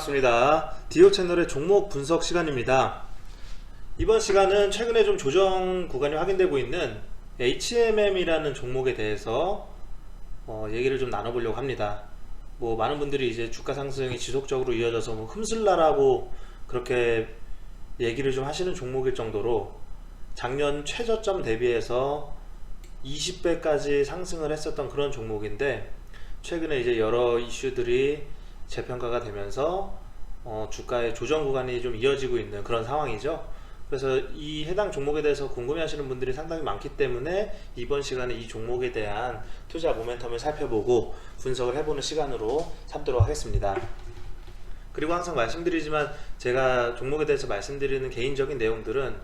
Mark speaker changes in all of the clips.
Speaker 1: 반갑습니다. 디오 채널의 종목 분석 시간입니다. 이번 시간은 최근에 좀 조정 구간이 확인되고 있는 HMM이라는 종목에 대해서 얘기를 좀 나눠보려고 합니다. 많은 분들이 이제 주가 상승이 지속적으로 이어져서 흠슬라라고 그렇게 얘기를 좀 하시는 종목일 정도로 작년 최저점 대비해서 20배까지 상승을 했었던 그런 종목인데, 최근에 이제 여러 이슈들이 재평가가 되면서 주가의 조정 구간이 좀 이어지고 있는 그런 상황이죠. 그래서 이 해당 종목에 대해서 궁금해 하시는 분들이 상당히 많기 때문에 이번 시간에 이 종목에 대한 투자 모멘텀을 살펴보고 분석을 해보는 시간으로 삼도록 하겠습니다. 그리고 항상 말씀드리지만 제가 종목에 대해서 말씀드리는 개인적인 내용들은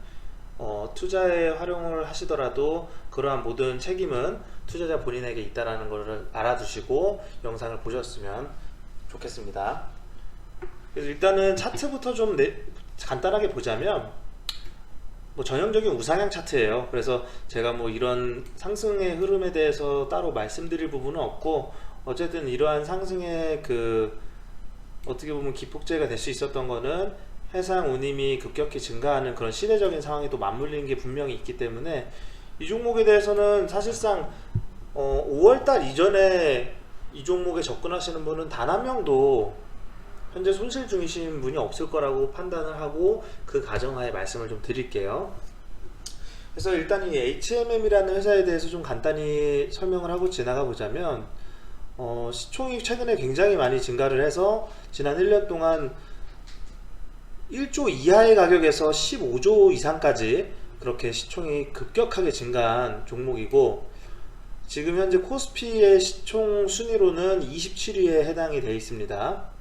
Speaker 1: 투자에 활용을 하시더라도 그러한 모든 책임은 투자자 본인에게 있다라는 것을 알아두시고 영상을 보셨으면 좋겠습니다. 그래서 일단은 차트부터 좀 간단하게 보자면 전형적인 우상향 차트예요. 그래서 제가 이런 상승의 흐름에 대해서 따로 말씀드릴 부분은 없고, 어쨌든 이러한 상승의 어떻게 보면 기폭제가 될 수 있었던 거는 해상 운임이 급격히 증가하는 그런 시대적인 상황이 또 맞물리는 게 분명히 있기 때문에, 이 종목에 대해서는 사실상 5월달 이전에 이 종목에 접근하시는 분은 단 한 명도 현재 손실 중이신 분이 없을 거라고 판단을 하고 그 가정하에 말씀을 좀 드릴게요. 그래서 일단 이 HMM이라는 회사에 대해서 좀 간단히 설명을 하고 지나가 보자면, 시총이 최근에 굉장히 많이 증가를 해서 지난 1년 동안 1조 이하의 가격에서 15조 이상까지 그렇게 시총이 급격하게 증가한 종목이고, 지금 현재 코스피의 시총 순위로는 27위에 해당이 되어 있습니다.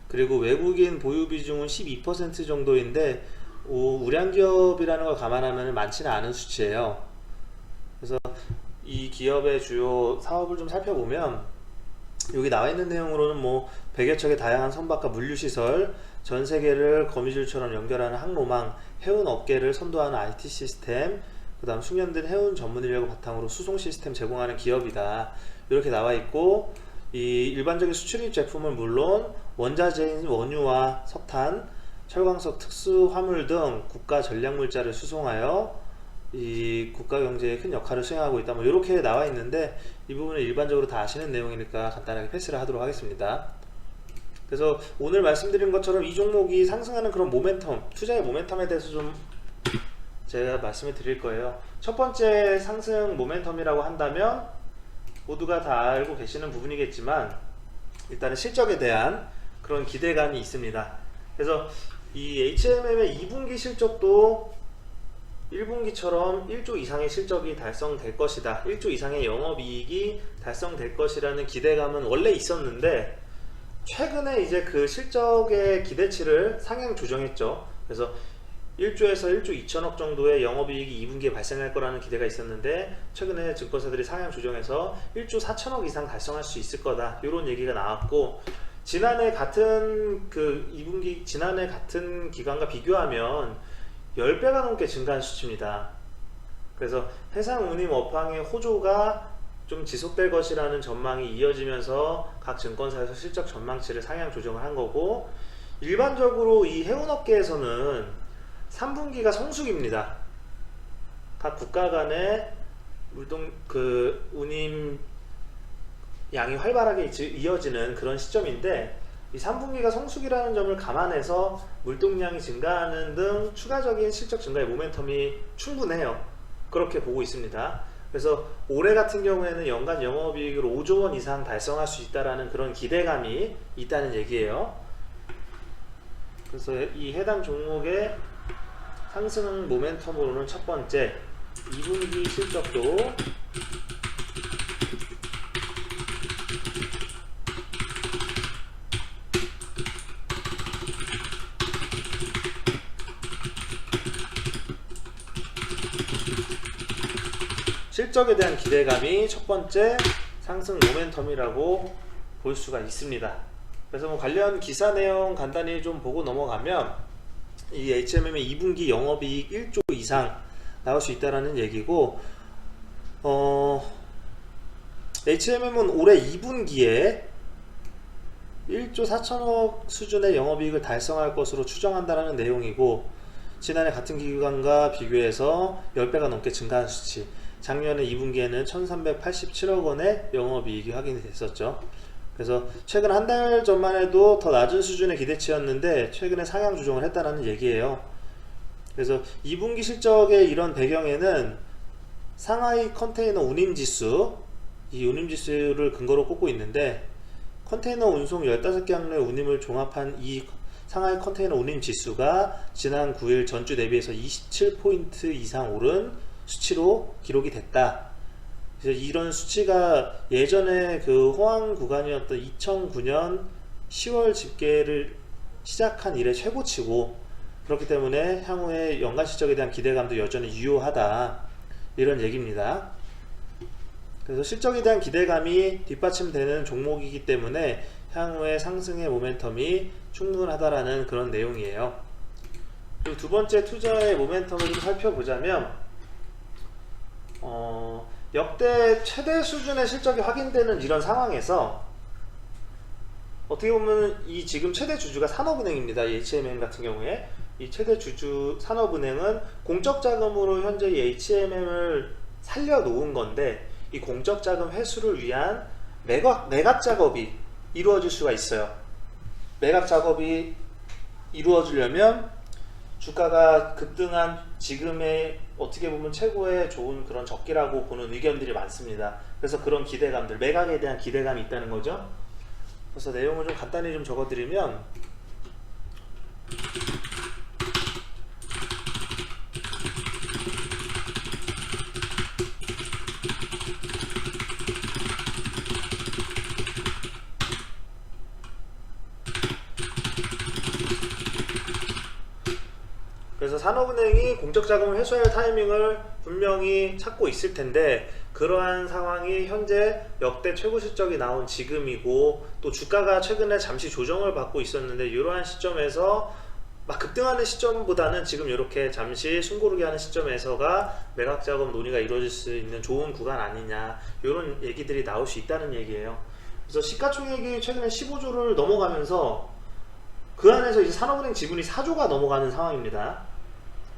Speaker 1: 그리고 외국인 보유 비중은 12% 정도인데 우량기업이라는 걸 감안하면 많지는 않은 수치예요. 그래서 이 기업의 주요 사업을 좀 살펴보면, 여기 나와 있는 내용으로는 100여 척의 다양한 선박과 물류시설, 전 세계를 거미줄처럼 연결하는 항로망, 해운 업계를 선도하는 IT 시스템, 그 다음 숙련된 해운 전문 인력을 바탕으로 수송 시스템 제공하는 기업이다, 이렇게 나와 있고, 이 일반적인 수출입 제품은 물론 원자재인 원유와 석탄, 철광석 특수 화물 등 국가 전략 물자를 수송하여 이 국가 경제에 큰 역할을 수행하고 있다, 이렇게 나와 있는데, 이 부분은 일반적으로 다 아시는 내용이니까 간단하게 패스를 하도록 하겠습니다. 그래서 오늘 말씀드린 것처럼 이 종목이 상승하는 그런 모멘텀, 투자의 모멘텀에 대해서 좀 제가 말씀을 드릴 거예요. 첫 번째 상승 모멘텀이라고 한다면 모두가 다 알고 계시는 부분이겠지만, 일단은 실적에 대한 그런 기대감이 있습니다. 그래서 이 HMM의 2분기 실적도 1분기처럼 1조 이상의 실적이 달성될 것이다, 1조 이상의 영업이익이 달성될 것이라는 기대감은 원래 있었는데, 최근에 이제 그 실적의 기대치를 상향 조정했죠. 그래서 1조에서 1조 2천억 정도의 영업이익이 2분기에 발생할 거라는 기대가 있었는데, 최근에 증권사들이 상향 조정해서 1조 4천억 이상 달성할 수 있을 거다, 이런 얘기가 나왔고, 지난해 같은 지난해 같은 기간과 비교하면 10배가 넘게 증가한 수치입니다. 그래서 해상 운임 업황의 호조가 좀 지속될 것이라는 전망이 이어지면서 각 증권사에서 실적 전망치를 상향 조정을 한 거고, 일반적으로 이 해운업계에서는 3분기가 성수기입니다. 각 국가 간의 운임 양이 활발하게 이어지는 그런 시점인데, 이 3분기가 성수기라는 점을 감안해서 물동량이 증가하는 등 추가적인 실적 증가의 모멘텀이 충분해요. 그렇게 보고 있습니다. 그래서 올해 같은 경우에는 연간 영업이익을 5조 원 이상 달성할 수 있다는 그런 기대감이 있다는 얘기예요. 그래서 이 해당 종목의 상승 모멘텀으로는 첫 번째, 2분기 실적도 실적에 대한 기대감이 첫 번째 상승 모멘텀이라고 볼 수가 있습니다. 그래서 관련 기사 내용 간단히 좀 보고 넘어가면, 이 HMM의 2분기 영업이익 1조 이상 나올 수 있다라는 얘기고, HMM은 올해 2분기에 1조 4천억 수준의 영업이익을 달성할 것으로 추정한다는 내용이고, 지난해 같은 기간과 비교해서 10배가 넘게 증가한 수치. 작년에 2분기에는 1387억 원의 영업이익이 확인이 됐었죠. 그래서 최근 한 달 전만 해도 더 낮은 수준의 기대치였는데 최근에 상향 조정을 했다는 얘기예요. 그래서 2분기 실적의 이런 배경에는 상하이 컨테이너 운임지수, 이 운임지수를 근거로 꼽고 있는데, 컨테이너 운송 15개 항로의 운임을 종합한 이 상하이 컨테이너 운임지수가 지난 9일 전주 대비해서 27포인트 이상 오른 수치로 기록이 됐다. 그래서 이런 수치가 예전에 그 호황 구간이었던 2009년 10월 집계를 시작한 이래 최고치고, 그렇기 때문에 향후에 연간 실적에 대한 기대감도 여전히 유효하다, 이런 얘기입니다. 그래서 실적에 대한 기대감이 뒷받침되는 종목이기 때문에 향후의 상승의 모멘텀이 충분하다라는 그런 내용이에요. 그리고 두 번째 투자의 모멘텀을 좀 살펴보자면, 역대 최대 수준의 실적이 확인되는 이런 상황에서 어떻게 보면 이 지금 최대 주주가 산업은행입니다. 이 HMM 같은 경우에 이 최대 주주 산업은행은 공적 자금으로 현재 이 HMM을 살려놓은 건데, 이 공적 자금 회수를 위한 매각 작업이 이루어질 수가 있어요. 매각 작업이 이루어지려면 주가가 급등한 지금의 어떻게 보면 최고의 좋은 그런 적기라고 보는 의견들이 많습니다. 그래서 그런 기대감들, 매각에 대한 기대감이 있다는 거죠. 그래서 내용을 좀 간단히 좀 적어드리면, 그래서 산업은행이 공적 자금을 회수할 타이밍을 분명히 찾고 있을 텐데, 그러한 상황이 현재 역대 최고 실적이 나온 지금이고, 또 주가가 최근에 잠시 조정을 받고 있었는데, 이러한 시점에서 막 급등하는 시점보다는 지금 이렇게 잠시 숨고르기 하는 시점에서가 매각 작업 논의가 이루어질 수 있는 좋은 구간 아니냐, 이런 얘기들이 나올 수 있다는 얘기예요. 그래서 시가총액이 최근에 15조를 넘어가면서 그 안에서 이제 산업은행 지분이 4조가 넘어가는 상황입니다.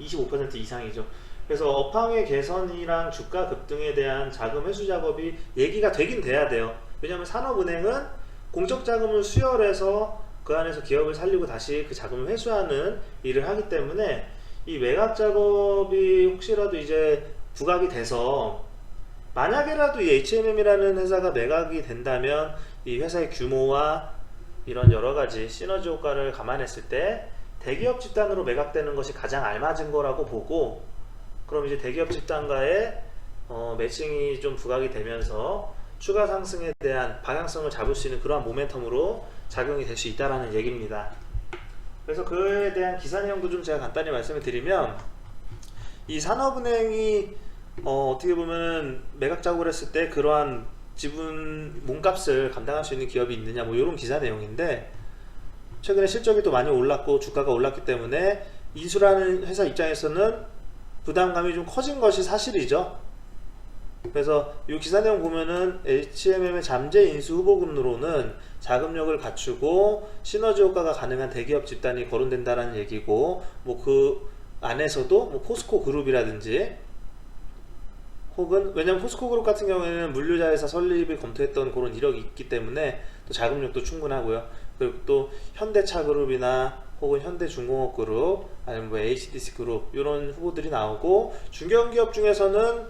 Speaker 1: 25% 이상이죠. 그래서 업황의 개선이랑 주가 급등에 대한 자금 회수 작업이 얘기가 되긴 돼야 돼요. 왜냐하면 산업은행은 공적 자금을 수혈해서 그 안에서 기업을 살리고 다시 그 자금을 회수하는 일을 하기 때문에, 이 매각 작업이 혹시라도 이제 부각이 돼서 만약에라도 이 HMM이라는 회사가 매각이 된다면 이 회사의 규모와 이런 여러가지 시너지 효과를 감안했을 때 대기업 집단으로 매각되는 것이 가장 알맞은 거라고 보고, 그럼 이제 대기업 집단과의 매칭이 좀 부각이 되면서 추가 상승에 대한 방향성을 잡을 수 있는 그러한 모멘텀으로 작용이 될 수 있다는 얘기입니다. 그래서 그에 대한 기사 내용도 좀 제가 간단히 말씀을 드리면, 이 산업은행이 어떻게 보면 매각 작업을 했을 때 그러한 지분 몸값을 감당할 수 있는 기업이 있느냐, 뭐 이런 기사 내용인데, 최근에 실적이 또 많이 올랐고 주가가 올랐기 때문에 인수라는 회사 입장에서는 부담감이 좀 커진 것이 사실이죠. 그래서 이 기사 내용 보면은 HMM의 잠재 인수 후보군으로는 자금력을 갖추고 시너지 효과가 가능한 대기업 집단이 거론된다라는 얘기고, 뭐 그 안에서도 뭐 포스코 그룹이라든지, 혹은 왜냐면 포스코 그룹 같은 경우에는 물류자회사 설립을 검토했던 그런 이력이 있기 때문에 또 자금력도 충분하고요. 그리고 또 현대차 그룹이나 혹은 현대중공업 그룹, 아니면 뭐 HDC 그룹, 이런 후보들이 나오고, 중견기업 중에서는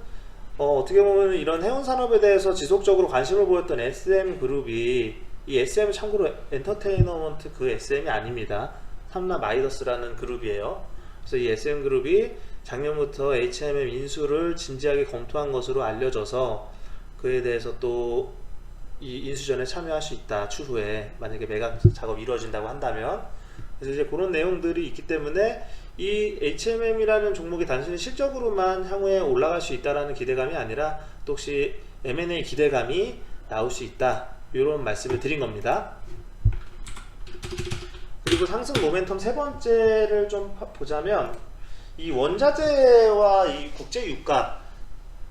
Speaker 1: 어떻게 보면 이런 해운 산업에 대해서 지속적으로 관심을 보였던 SM 그룹이, 이 SM은 참고로 엔터테인먼트 그 SM이 아닙니다. 삼라 마이더스라는 그룹이에요. 그래서 이 SM 그룹이 작년부터 HMM 인수를 진지하게 검토한 것으로 알려져서 그에 대해서 또 이 인수전에 참여할 수 있다, 추후에 만약에 매각 작업이 이루어진다고 한다면. 그래서 이제 그런 내용들이 있기 때문에 이 HMM이라는 종목이 단순히 실적으로만 향후에 올라갈 수 있다라는 기대감이 아니라 또 혹시 M&A 기대감이 나올 수 있다, 이런 말씀을 드린 겁니다. 그리고 상승 모멘텀 세 번째를 좀 보자면, 이 원자재와 이 국제 유가,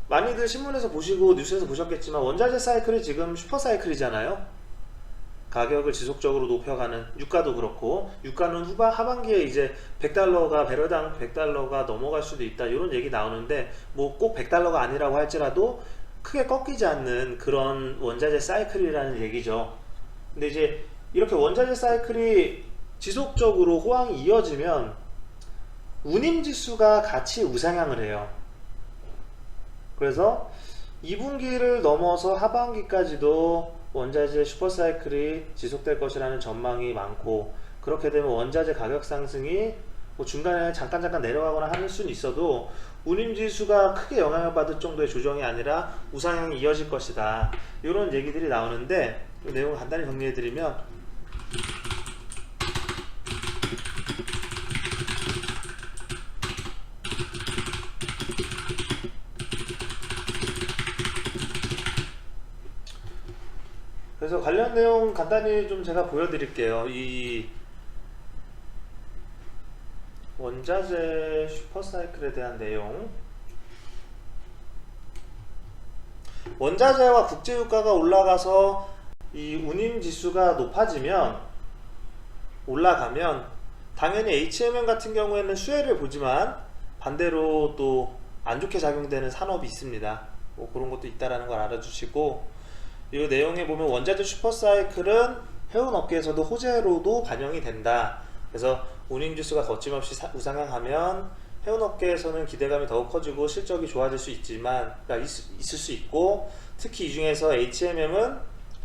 Speaker 1: 많이들 신문에서 보시고 뉴스에서 보셨겠지만 원자재 사이클이 지금 슈퍼 사이클이잖아요. 가격을 지속적으로 높여가는, 유가도 그렇고, 유가는 하반기에 이제 100달러가 배럴당 100달러가 넘어갈 수도 있다, 이런 얘기 나오는데, 뭐 꼭 100달러가 아니라고 할지라도 크게 꺾이지 않는 그런 원자재 사이클이라는 얘기죠. 근데 이제 이렇게 원자재 사이클이 지속적으로 호황이 이어지면 운임지수가 같이 우상향을 해요. 그래서 2분기를 넘어서 하반기까지도 원자재 슈퍼사이클이 지속될 것이라는 전망이 많고, 그렇게 되면 원자재 가격 상승이 뭐 중간에 잠깐 내려가거나 할 수는 있어도 운임지수가 크게 영향을 받을 정도의 조정이 아니라 우상향이 이어질 것이다, 이런 얘기들이 나오는데, 이 내용을 간단히 정리해드리면, 그래서 관련 내용 간단히 좀 제가 보여드릴게요. 이 원자재 슈퍼사이클에 대한 내용. 원자재와 국제유가가 올라가서 이 운임지수가 올라가면 당연히 HMM 같은 경우에는 수혜를 보지만 반대로 또 안 좋게 작용되는 산업이 있습니다. 뭐 그런 것도 있다라는 걸 알아주시고, 이 내용에 보면 원자재 슈퍼사이클은 해운업계에서도 호재로도 반영이 된다. 그래서 운임지수가 거침없이 우상향하면 해운업계에서는 기대감이 더욱 커지고 실적이 좋아질 수 있지만, 그러니까 있을 수 있고, 특히 이 중에서 HMM은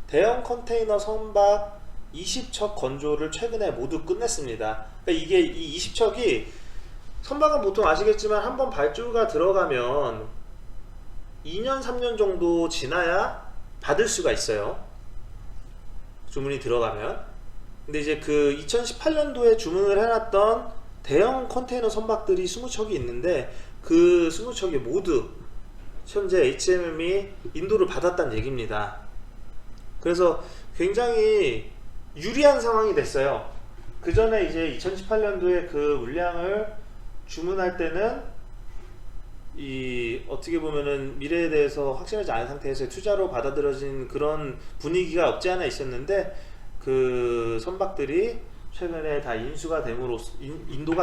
Speaker 1: 대형 컨테이너 선박 20척 건조를 최근에 모두 끝냈습니다. 그러니까 이게 이 20척이, 선박은 보통 아시겠지만 한번 발주가 들어가면 2년 3년 정도 지나야 받을 수가 있어요, 주문이 들어가면. 근데 이제 그 2018년도에 주문을 해놨던 대형 컨테이너 선박들이 20척이 있는데, 그 20척이 모두 현재 HMM이 인도를 받았다는 얘기입니다. 그래서 굉장히 유리한 상황이 됐어요. 그 전에 이제 2018년도에 그 물량을 주문할 때는 어떻게 보면은 미래에 대해서 확실하지 않은 상태에서 투자로 받아들여진 그런 분위기가 없지 않아 있었는데, 그 선박들이 최근에 다 인도가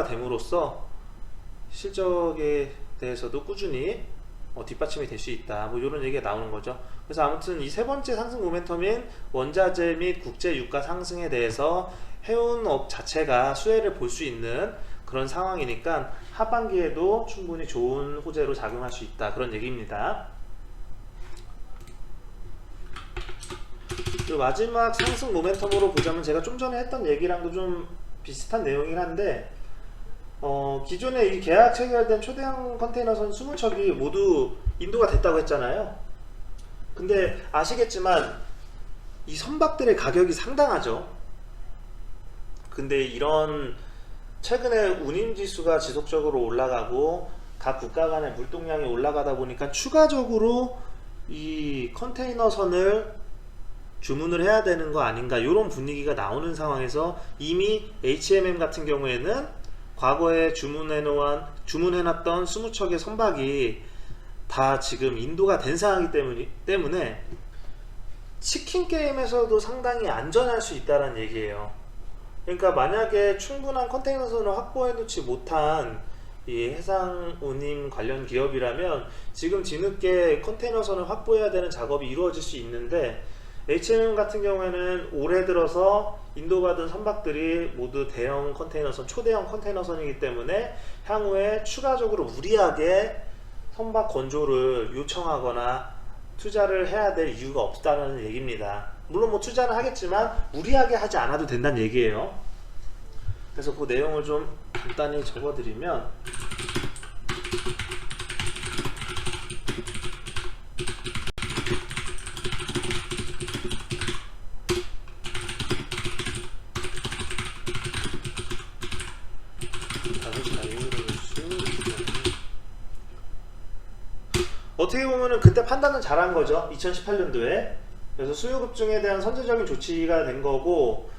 Speaker 1: 됨으로써 실적에 대해서도 꾸준히 뒷받침이 될 수 있다, 뭐 이런 얘기가 나오는 거죠. 그래서 아무튼 이 세 번째 상승 모멘텀인 원자재 및 국제 유가 상승에 대해서 해운업 자체가 수혜를 볼 수 있는 그런 상황이니까 하반기에도 충분히 좋은 호재로 작용할 수 있다, 그런 얘기입니다. 그리고 마지막 상승 모멘텀으로 보자면, 제가 좀 전에 했던 얘기랑도 좀 비슷한 내용이긴 한데, 기존에 이 계약 체결된 초대형 컨테이너선 20척이 모두 인도가 됐다고 했잖아요. 근데 아시겠지만 이 선박들의 가격이 상당하죠. 근데 이런 최근에 운임지수가 지속적으로 올라가고 각 국가 간의 물동량이 올라가다 보니까 추가적으로 이 컨테이너선을 주문을 해야 되는 거 아닌가, 이런 분위기가 나오는 상황에서 이미 HMM 같은 경우에는 과거에 주문해놨던 20척의 선박이 다 지금 인도가 된 상황이기 때문에 치킨 게임에서도 상당히 안전할 수 있다는 얘기예요. 그러니까 만약에 충분한 컨테이너선을 확보해 놓지 못한 이 해상 운임 관련 기업이라면 지금 뒤늦게 컨테이너선을 확보해야 되는 작업이 이루어질 수 있는데, HMM 같은 경우에는 올해 들어서 인도받은 선박들이 모두 대형 컨테이너선, 초대형 컨테이너선이기 때문에 향후에 추가적으로 무리하게 선박 건조를 요청하거나 투자를 해야 될 이유가 없다는 얘기입니다. 물론 뭐 투자는 하겠지만 무리하게 하지 않아도 된다는 얘기예요. 그래서 그 내용을 좀 간단히 적어드리면, 어떻게 보면은 그때 판단은 잘한 거죠, 2018년도에. 그래서 수요급증에 대한 선제적인 조치가 된 거고,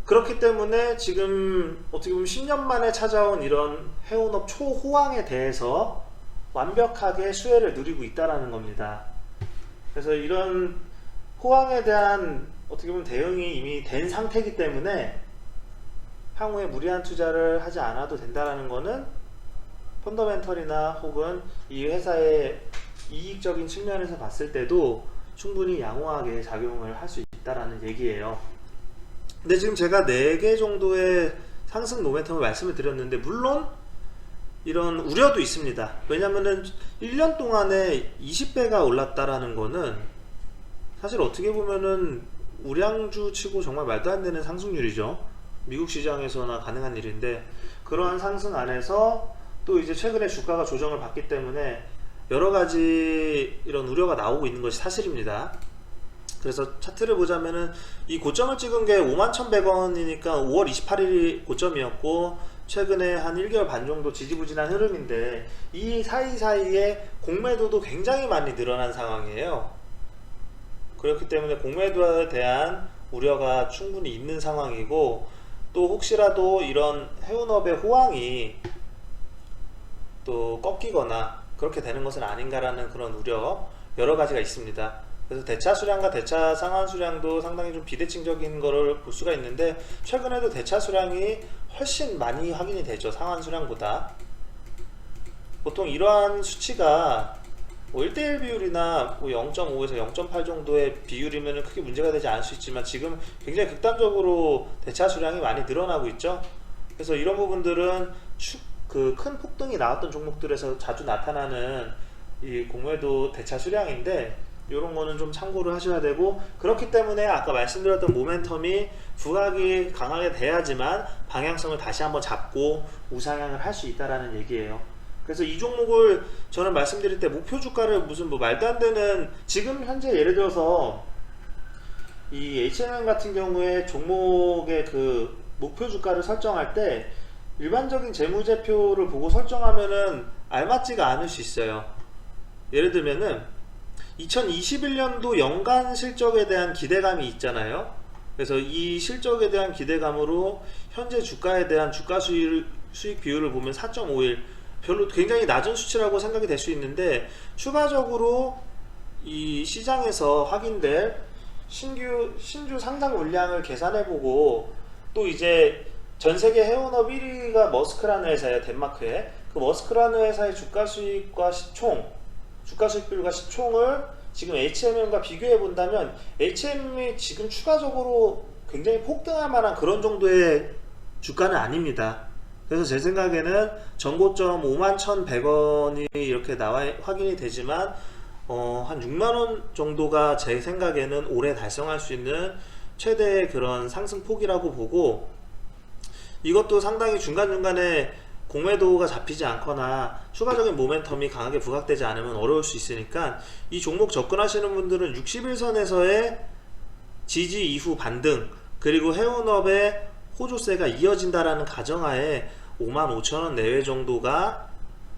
Speaker 1: 그렇기 때문에 지금 어떻게 보면 10년 만에 찾아온 이런 해운업 초호황에 대해서 완벽하게 수혜를 누리고 있다라는 겁니다. 그래서 이런 호황에 대한 어떻게 보면 대응이 이미 된 상태이기 때문에 향후에 무리한 투자를 하지 않아도 된다는 거는 펀더멘털이나 혹은 이 회사의 이익적인 측면에서 봤을 때도 충분히 양호하게 작용을 할 수 있다라는 얘기예요. 근데 지금 제가 4개 정도의 상승 모멘텀을 말씀을 드렸는데, 물론 이런 우려도 있습니다. 왜냐면은 1년 동안에 20배가 올랐다라는 거는 사실 어떻게 보면은 우량주 치고 정말 말도 안 되는 상승률이죠. 미국 시장에서나 가능한 일인데, 그러한 상승 안에서 또 이제 최근에 주가가 조정을 받기 때문에 여러 가지 이런 우려가 나오고 있는 것이 사실입니다. 그래서 차트를 보자면은 이 고점을 찍은 게 51,100원이니까 5월 28일이 고점이었고, 최근에 한 1개월 반 정도 지지부진한 흐름인데, 이 사이사이에 공매도도 굉장히 많이 늘어난 상황이에요. 그렇기 때문에 공매도에 대한 우려가 충분히 있는 상황이고, 또 혹시라도 이런 해운업의 호황이 또 꺾이거나 그렇게 되는 것은 아닌가라는 그런 우려 여러 가지가 있습니다. 그래서 대차 수량과 대차 상환 수량도 상당히 좀 비대칭적인 거를 볼 수가 있는데, 최근에도 대차 수량이 훨씬 많이 확인이 되죠, 상환 수량보다. 보통 이러한 수치가 뭐 1대1 비율이나 뭐 0.5에서 0.8 정도의 비율이면 크게 문제가 되지 않을 수 있지만, 지금 굉장히 극단적으로 대차 수량이 많이 늘어나고 있죠. 그래서 이런 부분들은 그 큰 폭등이 나왔던 종목들에서 자주 나타나는 이 공매도 대차 수량인데, 이런 거는 좀 참고를 하셔야 되고, 그렇기 때문에 아까 말씀드렸던 모멘텀이 부각이 강하게 돼야지만 방향성을 다시 한번 잡고 우상향을 할 수 있다라는 얘기예요. 그래서 이 종목을 저는 말씀드릴 때 목표 주가를 무슨 뭐 말도 안 되는, 지금 현재 예를 들어서 이 H&M 같은 경우에 종목의 그 목표 주가를 설정할 때 일반적인 재무제표를 보고 설정하면은 알맞지가 않을 수 있어요. 예를 들면은 2021년도 연간 실적에 대한 기대감이 있잖아요. 그래서 이 실적에 대한 기대감으로 현재 주가에 대한 주가 수익 비율을 보면 4.51, 별로 굉장히 낮은 수치라고 생각이 될 수 있는데, 추가적으로 이 시장에서 확인될 신주 상장 물량을 계산해보고, 또 이제 전세계 해운업 1위가 머스크라는 회사예요, 덴마크에. 그 머스크라는 회사의 주가 수익과 주가 수익 비율과 시총을 지금 H&M과 비교해 본다면, H&M이 지금 추가적으로 굉장히 폭등할 만한 그런 정도의 주가는 아닙니다. 그래서 제 생각에는 전고점 51,100원이 이렇게 확인이 되지만, 한 6만원 정도가 제 생각에는 올해 달성할 수 있는 최대의 그런 상승폭이라고 보고, 이것도 상당히 중간중간에 공매도가 잡히지 않거나 추가적인 모멘텀이 강하게 부각되지 않으면 어려울 수 있으니까, 이 종목 접근하시는 분들은 61선에서의 지지 이후 반등, 그리고 해운업의 호조세가 이어진다라는 가정하에 55,000원 내외 정도가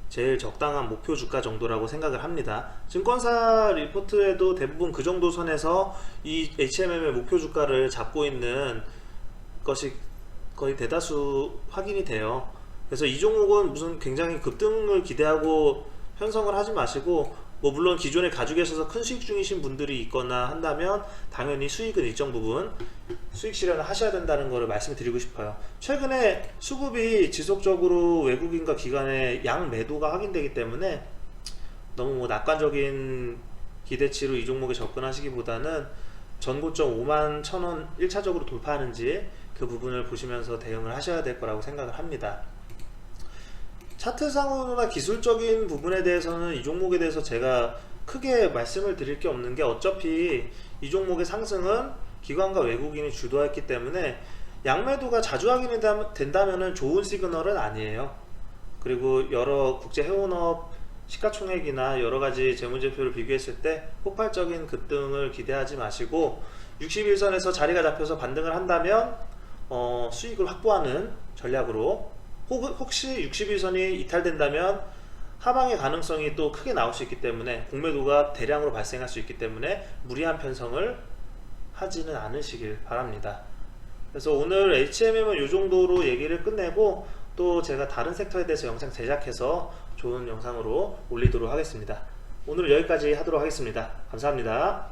Speaker 1: 제일 적당한 목표 주가 정도라고 생각을 합니다. 증권사 리포트에도 대부분 그 정도 선에서 이 HMM의 목표 주가를 잡고 있는 것이 거의 대다수 확인이 돼요. 그래서 이 종목은 무슨 굉장히 급등을 기대하고 편성을 하지 마시고, 뭐 물론 기존에 가지고 계셔서 큰 수익 중이신 분들이 있거나 한다면 당연히 수익은 일정 부분 수익 실현을 하셔야 된다는 것을 말씀드리고 싶어요. 최근에 수급이 지속적으로 외국인과 기관의 양 매도가 확인되기 때문에 너무 뭐 낙관적인 기대치로 이 종목에 접근하시기보다는 전고점 51,000원 1차적으로 돌파하는지 그 부분을 보시면서 대응을 하셔야 될 거라고 생각을 합니다. 차트상으로나 기술적인 부분에 대해서는 이 종목에 대해서 제가 크게 말씀을 드릴 게 없는 게, 어차피 이 종목의 상승은 기관과 외국인이 주도했기 때문에 양매도가 자주 확인이 된다면 좋은 시그널은 아니에요. 그리고 여러 국제 해운업 시가총액이나 여러가지 재무제표를 비교했을 때 폭발적인 급등을 기대하지 마시고, 61선에서 자리가 잡혀서 반등을 한다면 수익을 확보하는 전략으로, 혹시 61선이 이탈된다면 하방의 가능성이 또 크게 나올 수 있기 때문에, 공매도가 대량으로 발생할 수 있기 때문에 무리한 편성을 하지는 않으시길 바랍니다. 그래서 오늘 HMM은 이 정도로 얘기를 끝내고, 또 제가 다른 섹터에 대해서 영상 제작해서 좋은 영상으로 올리도록 하겠습니다. 오늘 여기까지 하도록 하겠습니다. 감사합니다.